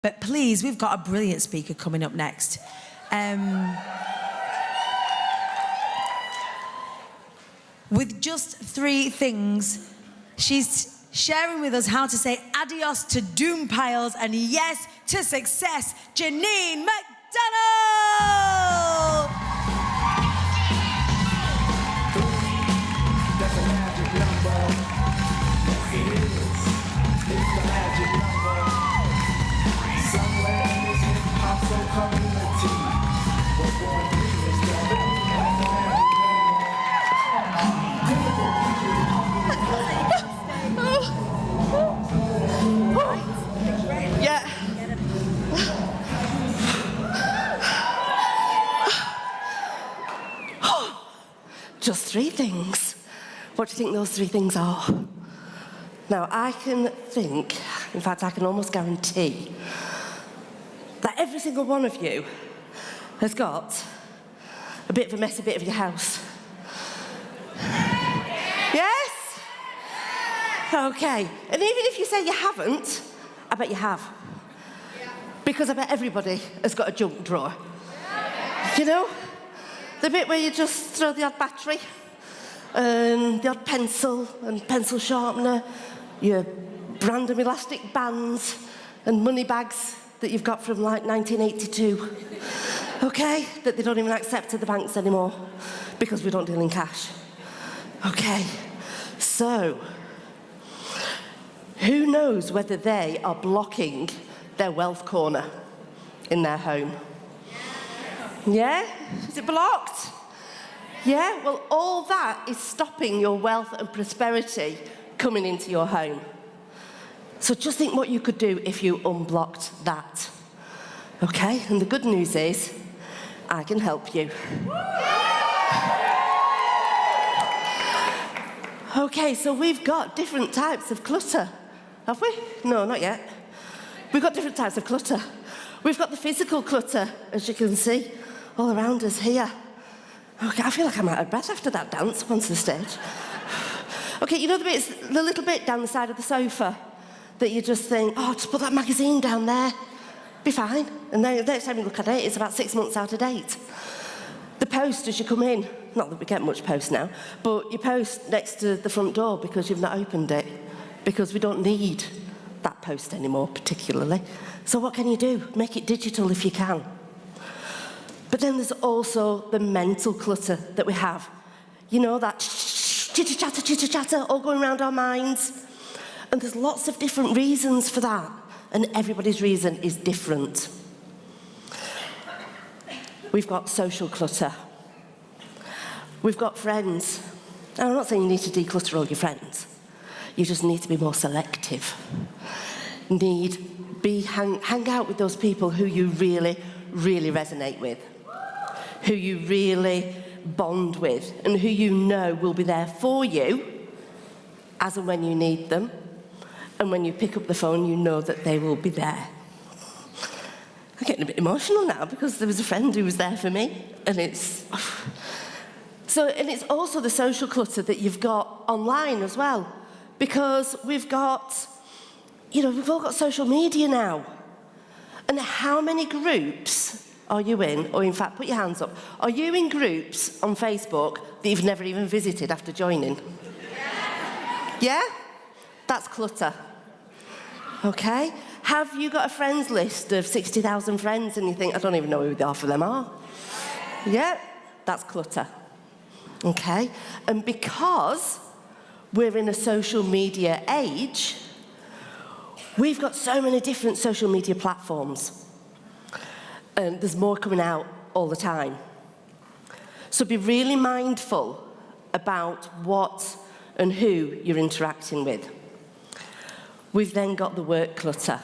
But please, we've got a brilliant speaker coming up next. With just 3 things, she's sharing with us how to say adios to doom piles and yes to success. Janine McDonald! That's a magic number. It is. It's the magic number. Somewhere in this hip-hop soul community was born this magic number. Difficult people. Yeah. Just 3 things. What do you think those 3 things are? Now, I can think, in fact, I can almost guarantee that every single one of you has got a bit of a messy bit of your house. Yes? Okay. And even if you say you haven't, I bet you have. Because I bet everybody has got a junk drawer. You know? The bit where you just throw the odd battery, and the odd pencil and pencil sharpener, your random elastic bands and money bags that you've got from like 1982, okay? That they don't even accept at the banks anymore because we don't deal in cash. Okay, so who knows whether they are blocking their wealth corner in their home? Yeah? Is it blocked? Yeah? Well, all that is stopping your wealth and prosperity coming into your home. So just think what you could do if you unblocked that. Okay? And the good news is, I can help you. Okay, so we've got different types of clutter. Have we? No, not yet. We've got different types of clutter. We've got the physical clutter, as you can see, all around us here. Okay, I feel like I'm out of breath after that dance onto the stage. Okay, you know the little bit down the side of the sofa that you just think, oh, just put that magazine down there, be fine. And then the next time you look at it, it's about 6 months out of date. The post as you come in, not that we get much post now, but you post next to the front door because you've not opened it, because we don't need that post anymore particularly. So what can you do? Make it digital if you can. But then there's also the mental clutter that we have. You know, that chitter-chatter, all going around our minds. And there's lots of different reasons for that, and everybody's reason is different. We've got social clutter. We've got friends. Now, I'm not saying you need to declutter all your friends. You just need to be more selective. Hang out with those people who you really, really resonate with, who you really bond with, and who you know will be there for you as and when you need them. And when you pick up the phone, you know that they will be there. I'm getting a bit emotional now because there was a friend who was there for me, and it's also the social clutter that you've got online as well, because we've all got social media now. And how many groups are you in, or in fact, put your hands up, are you in groups on Facebook that you've never even visited after joining? Yeah? That's clutter. Okay? Have you got a friends list of 60,000 friends and you think, I don't even know who half of them are? Yeah? That's clutter. Okay? And because we're in a social media age, we've got so many different social media platforms. And there's more coming out all the time. So be really mindful about what and who you're interacting with. We've then got the work clutter.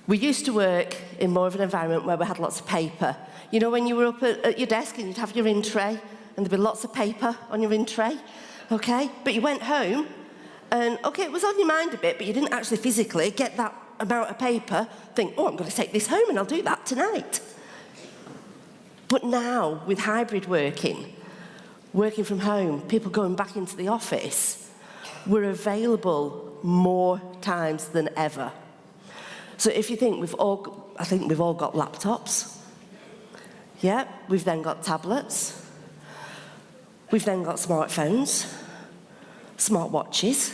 We used to work in more of an environment where we had lots of paper. You know, when you were up at your desk and you'd have your in tray, and there'd be lots of paper on your in tray, okay? But you went home, and, okay, it was on your mind a bit, but you didn't actually physically get that amount of paper, think, oh, I'm going to take this home and I'll do that tonight. But now, with hybrid working from home, people going back into the office, we're available more times than ever. So if you think I think we've all got laptops. Yeah, we've then got tablets. We've then got smartphones, smartwatches,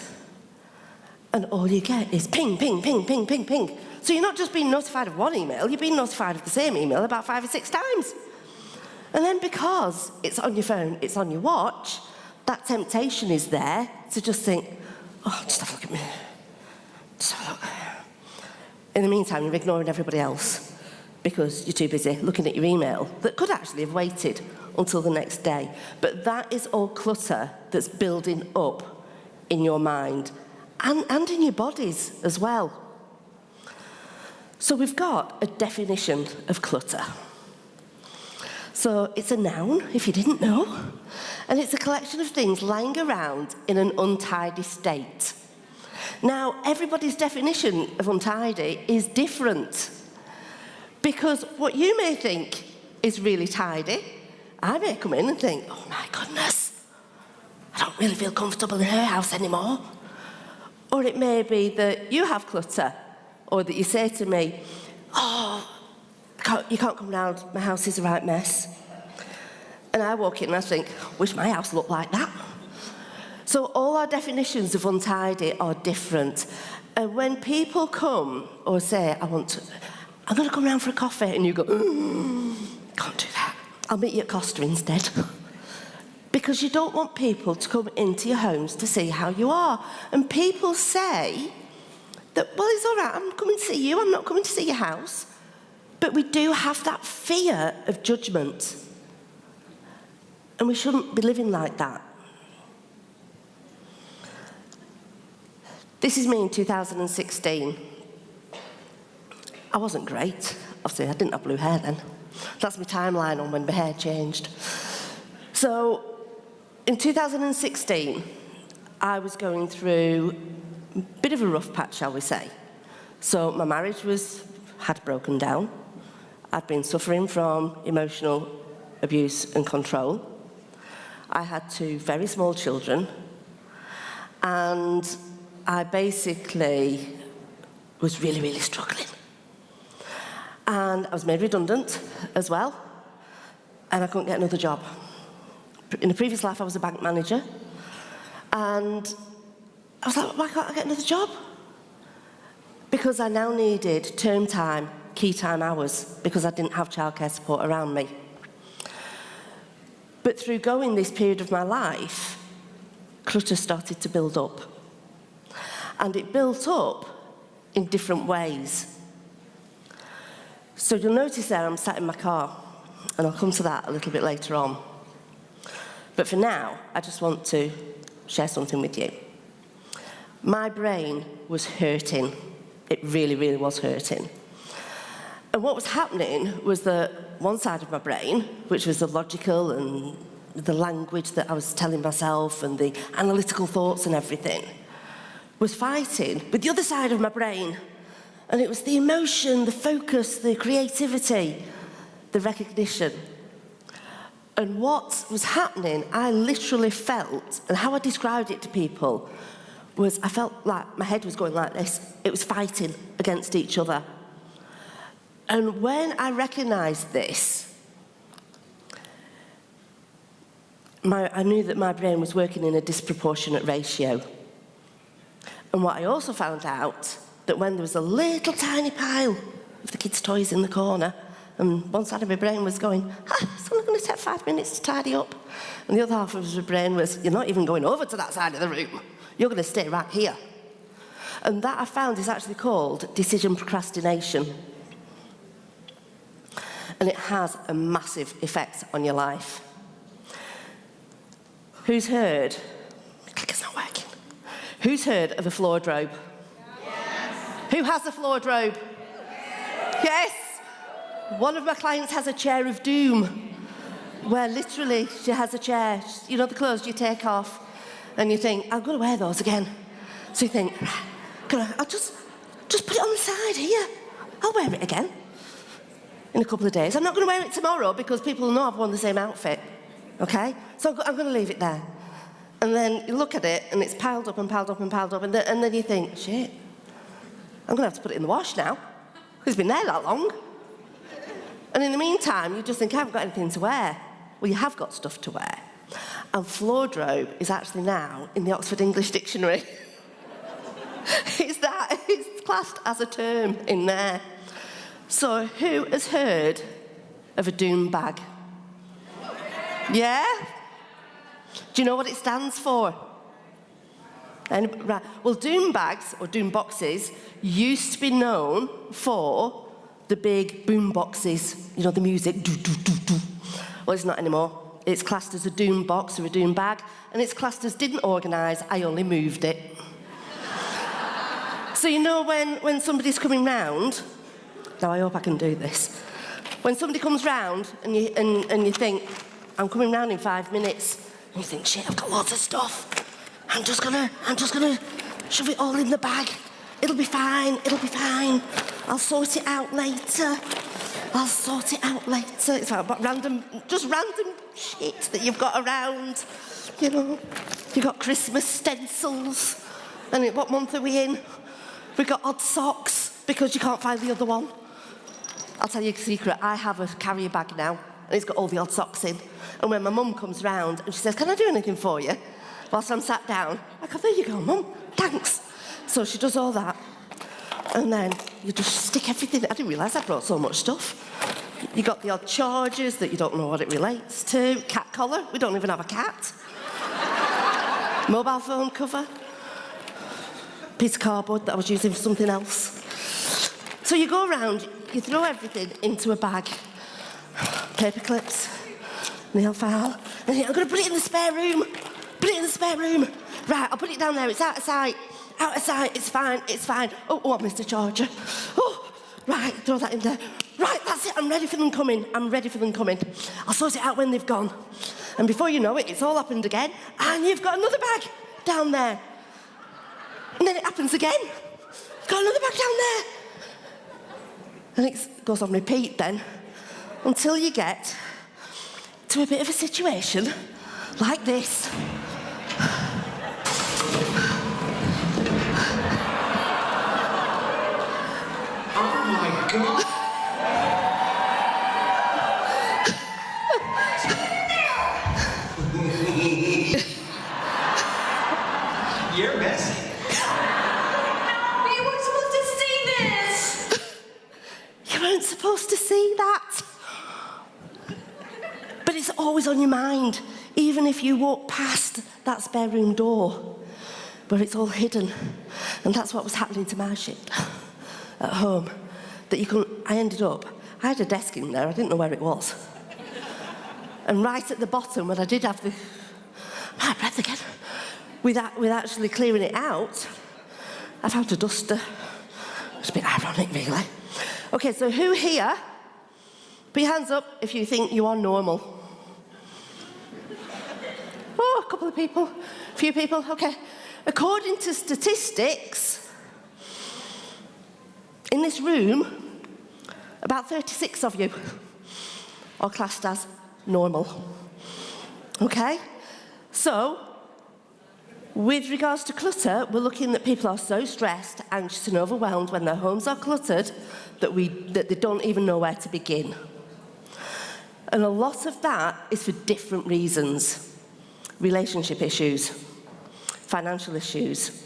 and all you get is ping, ping, ping, ping, ping, ping. So you're not just being notified of one email, you're being notified of the same email about 5 or 6 times. And then because it's on your phone, it's on your watch, that temptation is there to just think, oh, just have a look at me. Just have a look. In the meantime, you're ignoring everybody else because you're too busy looking at your email that could actually have waited until the next day. But that is all clutter that's building up in your mind and in your bodies as well. So we've got a definition of clutter. So it's a noun, if you didn't know, and it's a collection of things lying around in an untidy state. Now, everybody's definition of untidy is different, because what you may think is really tidy, I may come in and think, oh my goodness, I don't really feel comfortable in her house anymore. Or it may be that you have clutter, or that you say to me, oh, you can't come round, my house is a right mess. And I walk in and I think, wish my house looked like that. So all our definitions of untidy are different. And when people come or say, I'm going to come round for a coffee, and you go, can't do that. I'll meet you at Costa instead. Because you don't want people to come into your homes to see how you are. And people say that, well, it's all right, I'm coming to see you, I'm not coming to see your house. But we do have that fear of judgment. And we shouldn't be living like that. This is me in 2016. I wasn't great. Obviously, I didn't have blue hair then. That's my timeline on when my hair changed. So, in 2016, I was going through a bit of a rough patch, shall we say. So, my marriage had broken down. I'd been suffering from emotional abuse and control. I had 2 very small children, and I basically was really, really struggling. And I was made redundant as well, and I couldn't get another job. In a previous life, I was a bank manager, and I was like, why can't I get another job? Because I now needed term time, key time hours, because I didn't have childcare support around me. But through going this period of my life, clutter started to build up. And it built up in different ways. So you'll notice there I'm sat in my car, and I'll come to that a little bit later on. But for now, I just want to share something with you. My brain was hurting. It really, really was hurting. And what was happening was that one side of my brain, which was the logical and the language that I was telling myself and the analytical thoughts and everything, was fighting with the other side of my brain. And it was the emotion, the focus, the creativity, the recognition. And what was happening, I literally felt, and how I described it to people, was I felt like my head was going like this. It was fighting against each other. And when I recognised this, I knew that my brain was working in a disproportionate ratio. And what I also found out, that when there was a little tiny pile of the kids' toys in the corner, and one side of my brain was going, it's only going to take 5 minutes to tidy up. And the other half of my brain was, you're not even going over to that side of the room. You're going to stay right here. And that I found is actually called decision procrastination. And it has a massive effect on your life. Who's heard? The clicker's not working. Who's heard of a wardrobe? Yes. Who has a wardrobe? Yes. One of my clients has a chair of doom, where literally she has a chair, you know, the clothes you take off, and you think, I'm going to wear those again. So you think, I'll just put it on the side here. I'll wear it again in a couple of days. I'm not going to wear it tomorrow because people will know I've worn the same outfit, okay? So I'm going to leave it there. And then you look at it, and it's piled up and piled up and piled up, and then you think, shit, I'm going to have to put it in the wash now. It's been there that long. And in the meantime, you just think, I haven't got anything to wear. Well, you have got stuff to wear. And wardrobe is actually now in the Oxford English Dictionary. It's classed as a term in there. So who has heard of a doom bag? Yeah? Do you know what it stands for? Right. Well, doom bags, or doom boxes, used to be known for the big boom boxes. You know, the music, do, do, do, do. Well, it's not anymore. It's classed as a doom box or a doom bag, and it's classed as didn't organise, I only moved it. So you know when somebody's coming round, now I hope I can do this. When somebody comes round and you think, I'm coming round in 5 minutes, and you think, shit, I've got lots of stuff. I'm just gonna shove it all in the bag. It'll be fine, I'll sort it out later. It's like random shit that you've got around. You know, you've got Christmas stencils. And what month are we in? We've got odd socks because you can't find the other one. I'll tell you a secret, I have a carrier bag now, and it's got all the odd socks in. And when my mum comes round and she says, can I do anything for you? Whilst I'm sat down, I go, there you go, Mum, thanks. So she does all that. And then you just stick everything. I didn't realise I brought so much stuff. You got the odd chargers that you don't know what it relates to. Cat collar, we don't even have a cat. Mobile phone cover. Piece of cardboard that I was using for something else. So you go around, you throw everything into a bag. Paper clips, nail file. And I'm going to put it in the spare room. Right, I'll put it down there. It's out of sight. It's fine. Oh, I missed a charger. Oh, right, throw that in there. Right, that's it. I'm ready for them coming. I'll sort it out when they've gone. And before you know it, it's all happened again. And you've got another bag down there. And then it happens again. You've got another bag down there. And it goes on repeat then until you get to a bit of a situation like this. Oh my God! You're messy. We weren't supposed to see this. You weren't supposed to see that. But it's always on your mind, even if you walk past that spare room door where it's all hidden. And that's what was happening to my shit at home. That you couldn't, I had a desk in there, I didn't know where it was. And right at the bottom, when I did have my breath again, with actually clearing it out, I found a duster. It's a bit ironic, really. Okay, so who here, put your hands up if you think you are normal. Oh, a couple of people, a few people, okay. According to statistics, in this room, about 36 of you are classed as normal. Okay? So, with regards to clutter, we're looking that people are so stressed, anxious and overwhelmed when their homes are cluttered that they don't even know where to begin. And a lot of that is for different reasons. Relationship issues, financial issues,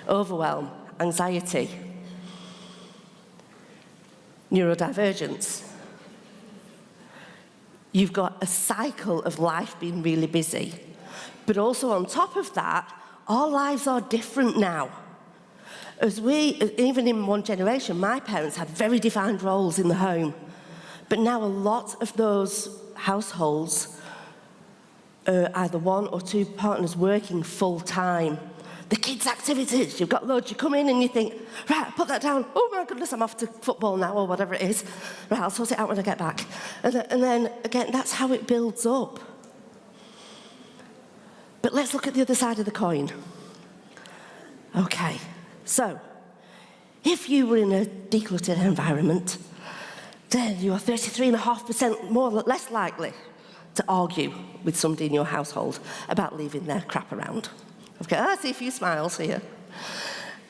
overwhelm, anxiety, neurodivergence. You've got a cycle of life being really busy. But also on top of that, our lives are different now. Even in one generation, my parents had very defined roles in the home. But now a lot of those households are either one or two partners working full time. The kids' activities, you've got loads, you come in and you think, right, put that down, oh my goodness, I'm off to football now, or whatever it is. Right, I'll sort it out when I get back. And then, again, that's how it builds up. But let's look at the other side of the coin. Okay, so, if you were in a decluttered environment, then you are 33.5% less likely to argue with somebody in your household about leaving their crap around. Okay, I see a few smiles here.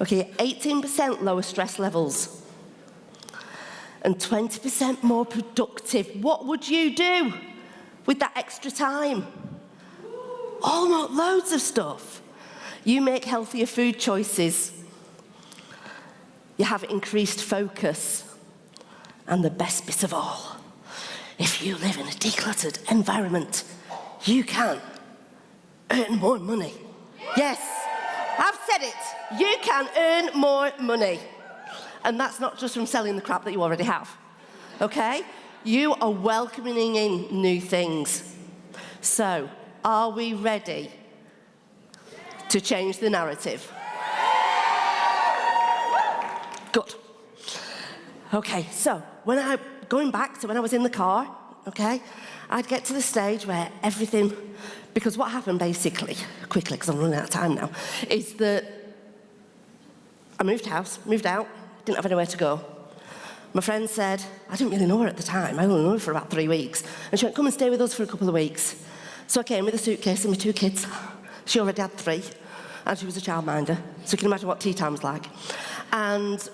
Okay, 18% lower stress levels. and 20% more productive. What would you do with that extra time? Loads of stuff. You make healthier food choices. You have increased focus. And the best bit of all, if you live in a decluttered environment, you can earn more money. Yes, I've said it. You can earn more money. And that's not just from selling the crap that you already have, okay? You are welcoming in new things. So, are we ready to change the narrative? Good. Okay, so going back to when I was in the car, okay, I'd get to the stage where everything, because what happened basically, quickly, because I'm running out of time now, is that I moved house, moved out, didn't have anywhere to go. My friend said, I didn't really know her at the time, I only knew her for about 3 weeks, and she went, come and stay with us for a couple of weeks. So I came with a suitcase and my 2 kids. She already had 3, and she was a childminder, so you can imagine what tea time was like. And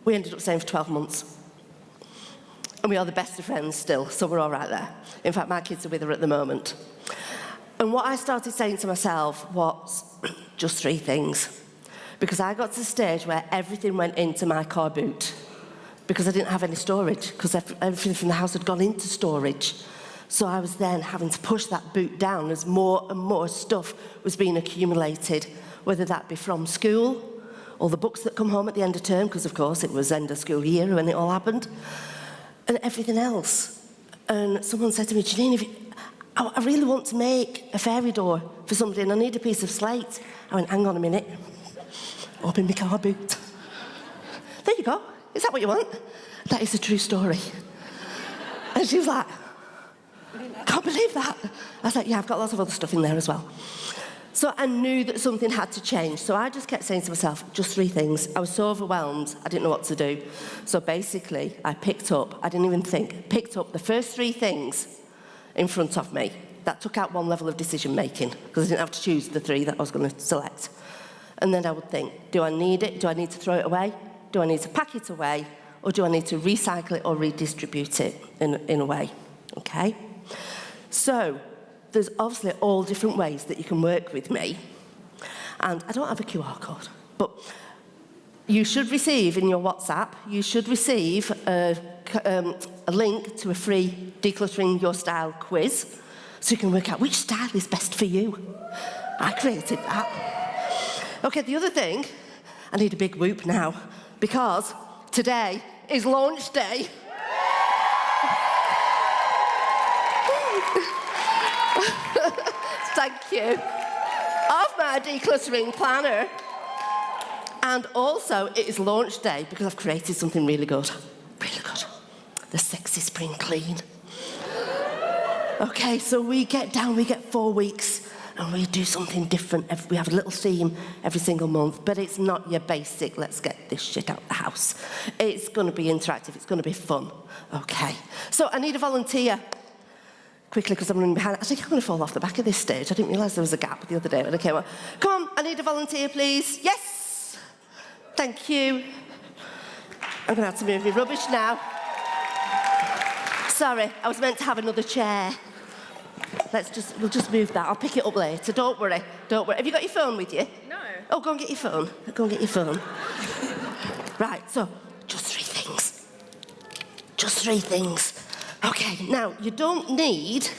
we ended up staying for 12 months. And we are the best of friends still, so we're all right there. In fact, my kids are with her at the moment. And what I started saying to myself was just 3 things. Because I got to the stage where everything went into my car boot. Because I didn't have any storage, because everything from the house had gone into storage. So I was then having to push that boot down as more and more stuff was being accumulated, whether that be from school, all the books that come home at the end of term, because of course it was end of school year when it all happened, and everything else. And someone said to me, Janine, I really want to make a fairy door for somebody and I need a piece of slate. I went, hang on a minute. Open my car boot. There you go. Is that what you want? That is a true story. And she was like, can't believe that. I was like, yeah, I've got lots of other stuff in there as well. So I knew that something had to change. So I just kept saying to myself, just 3 things. I was so overwhelmed, I didn't know what to do. So basically, I picked up, I didn't even think, picked up the first 3 things in front of me. That took out one level of decision making, because I didn't have to choose the 3 that I was going to select. And then I would think, do I need it? Do I need to throw it away? Do I need to pack it away? Or do I need to recycle it or redistribute it in a way? Okay? So, there's obviously all different ways that you can work with me. And I don't have a QR code, but you should receive in your WhatsApp, you should receive a link to a free Decluttering Your Style quiz, so you can work out which style is best for you. I created that. Okay, the other thing, I need a big whoop now, because today is launch day. Thank you. Of my decluttering planner. And also, it is launch day because I've created something really good. Really good. The Sexy Spring Clean. Okay, so we get 4 weeks and we do something different. We have a little theme every single month, but it's not your basic, let's get this shit out of the house. It's going to be interactive, it's going to be fun. Okay, so I need a volunteer. Quickly, because I'm running behind. I think I'm going to fall off the back of this stage. I didn't realise there was a gap the other day when I came up. Come on, I need a volunteer, please. Yes! Thank you. I'm going to have to move my rubbish now. Sorry, I was meant to have another chair. We'll just move that. I'll pick it up later. Don't worry. Have you got your phone with you? No. Oh, go and get your phone. Go and get your phone. Right, so, just 3 things. Just 3 things. Okay, now, you don't need...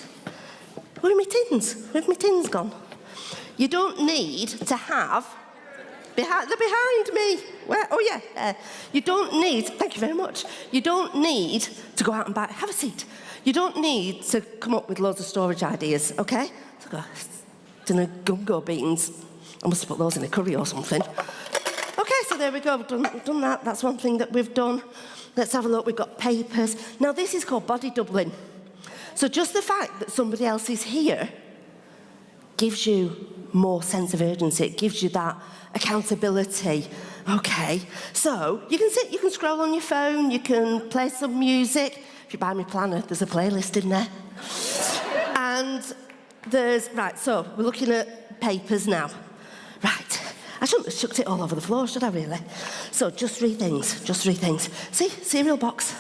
Where are my tins? Where have my tins gone? You don't need to have... They're behind me. Where? Oh, yeah. You don't need... Thank you very much. You don't need to go out and buy... Have a seat. You don't need to come up with loads of storage ideas, okay? So I've got dinner gungo beans. I must have put those in a curry or something. Okay, so there we go. We've done that. That's one thing that we've done. Let's have a look. We've got papers. Now, this is called body doubling. So just the fact that somebody else is here gives you more sense of urgency. It gives you that accountability. Okay, so you can sit, you can scroll on your phone, you can play some music. If you buy me planner, there's a playlist in there. And right, so we're looking at papers now. Right, I shouldn't have chucked it all over the floor, should I really? So just 3 things, just 3 things. See, cereal box.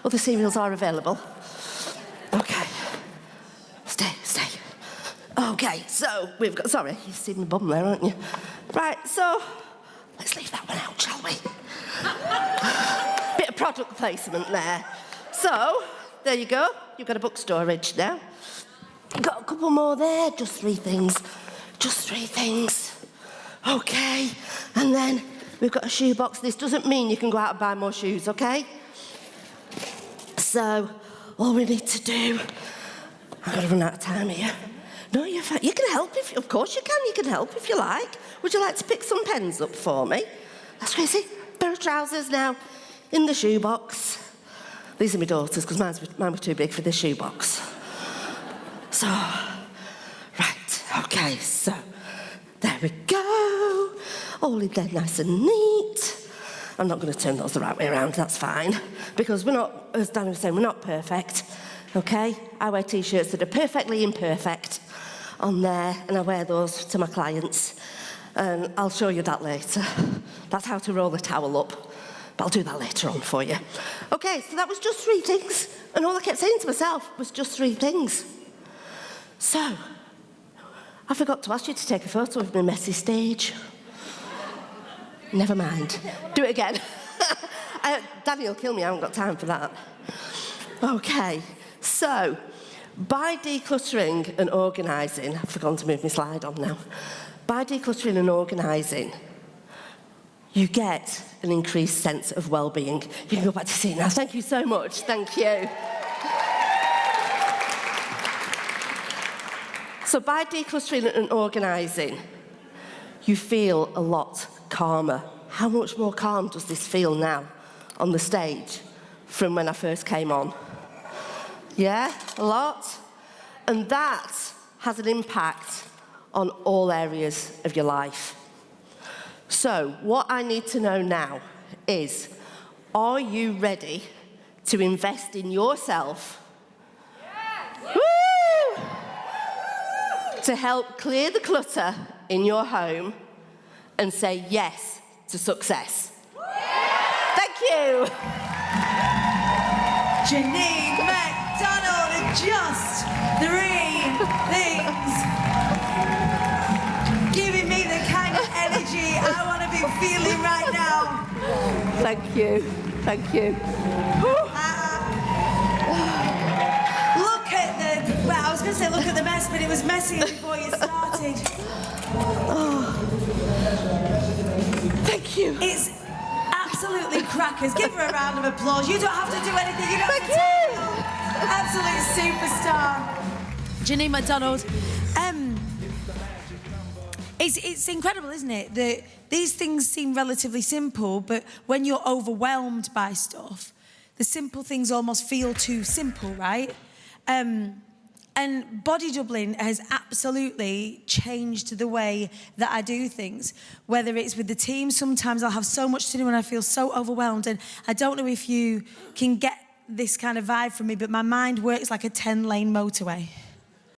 Other cereals are available. Okay. Stay. Okay, so we've got, sorry, you've seen my bum there, haven't you? Right, so let's leave that one out, shall we? Bit of product placement there. So, there you go. You've got a book storage now. Got a couple more there, just 3 things. Just 3 things. Okay, and then we've got a shoe box. This doesn't mean you can go out and buy more shoes, okay? So, all we need to do... I'm going to run out of time here. No, you're fine. You can help if... Of course you can. You can help if you like. Would you like to pick some pens up for me? That's crazy. Pair of trousers now in the shoe box. These are my daughters, because mine were too big for this shoe box. So, right, okay, so there we go. All in there nice and neat. I'm not going to turn those the right way around, that's fine. Because we're not, as Danny was saying, we're not perfect, okay? I wear T-shirts that are perfectly imperfect on there, and I wear those to my clients. And I'll show you that later. That's how to roll the towel up. But I'll do that later on for you. Okay, so that was just 3 things. And all I kept saying to myself was just 3 things. So, I forgot to ask you to take a photo of my messy stage. Never mind. Do it again. Daddy will kill me, I haven't got time for that. Okay, so, by decluttering and organising, I've forgotten to move my slide on now. By decluttering and organising, you get an increased sense of well-being. You can go back to seat now. Thank you so much. Thank you. So by decluttering and organising, you feel a lot calmer. How much more calm does this feel now on the stage from when I first came on? Yeah, a lot. And that has an impact on all areas of your life. So, what I need to know now is, are you ready to invest in yourself? Yes. Woo! To help clear the clutter in your home and say yes to success? Yes. Thank you. Janine McDonald, just 3 things. Giving me the kind of energy I want to be feeling right now. Thank you. Thank you. Look at the... Well, I was going to say look at the mess, but it was messy before you started. Oh. Thank you. It's absolutely crackers. Give her a round of applause. You don't have to do anything. You don't have to tell me. Absolute superstar. Janine McDonald. It's incredible, isn't it? That these things seem relatively simple, but when you're overwhelmed by stuff, the simple things almost feel too simple, right? And body doubling has absolutely changed the way that I do things. Whether it's with the team, sometimes I'll have so much to do and I feel so overwhelmed. And I don't know if you can get this kind of vibe from me, but my mind works like a 10-lane motorway.